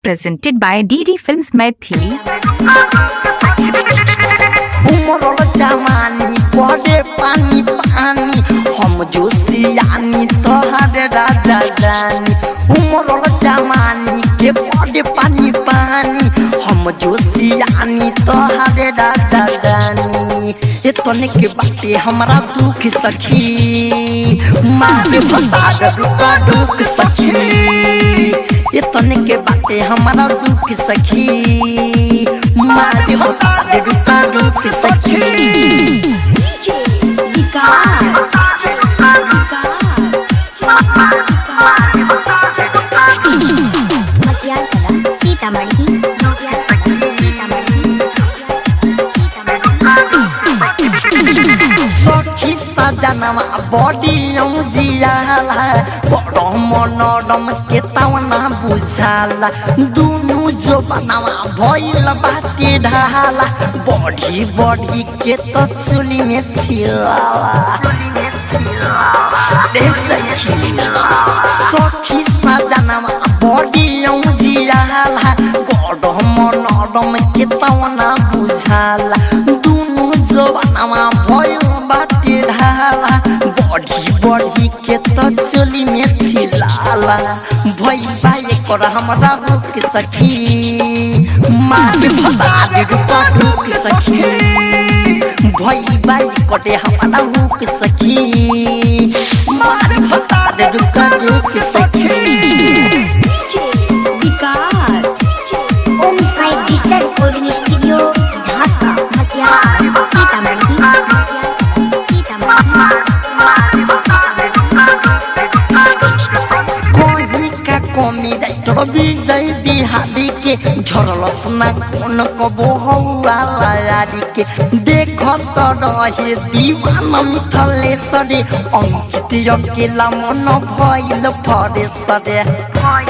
presented by DD Films Maithili. उमरल जवानी पड़े पानी पानी हम जोशियानी तोहरे राजा जानी। उमरल जवानी के पड़े पानी पानी हम जोशियानी तोहरे राजा जानी। ये तने के बाटे हमारा दुख सखी मारे बता दुख सखी। ये तने के बाटे हमारा दुख सखी मारे बता दुख सखी। सखी सजनवा बॉडी जियाला बड़ मनोरम के तवना बुझाला दुनु जो बनवा भइल बाटे ढाला बढ़ी बढ़ी के तो चुली में छिलाला। सखी सजनवा बॉडी जियाला बड़ मनोरम के तवना बुझाला दुनु जो बनवा भइल बाटे ढाला बढ़ी बढ़ी के तो चोली में छिलाला। भई बाई कर हमरा रुक सखी मार भता रुक सखी। भई बाई करे हमरा रुक सखी मार भता रुक सखी। ओम साई डिजिटल रिकॉर्डिंग स्टूडियो ढाका सीतामढ़ी। कमी डाक्टर विजय बिहारी के झरलस ना कौन कबो हौवारी के देख तो रहे दीवाना मिथलेश्वरे अंकित अकेला मन भइल फरेश्वरे। हाय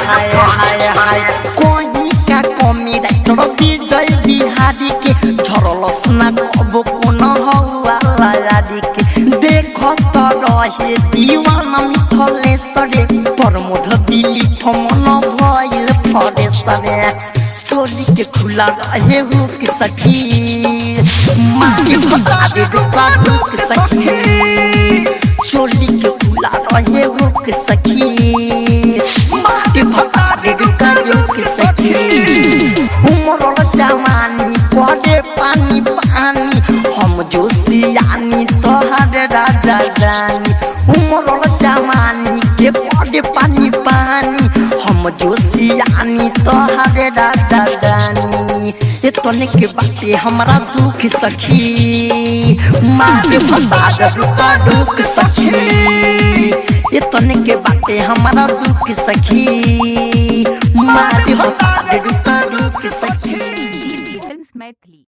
हाय हाय हाय कोई का कमी डाक्टर विजय बिहारी के झरलस ना कबो कौन हौवारी के देख तो रहे दीवाना मिथलेश्वरे प्रमोद दिली मन भइल फरेश्वरे। चोली के खुला रहे हुक सखी मारे भता रुक सखी। चोली के खुला रहे हुक सखी मारे भता रुक सखी। उमरल जवानी पड़े पानी पानी हम जोशियानी तोहरे राजा जानी। उमरल जवानी के पड़े पानी पानी हम जोशियानी तोहरे राजा जानी। ये तने के बाटे हमारा दुख सखी मारे भता दुख सखी। ये तने के बाटे हमारा दुख सखी मारे भता दुख सखी। DD Films Maithili.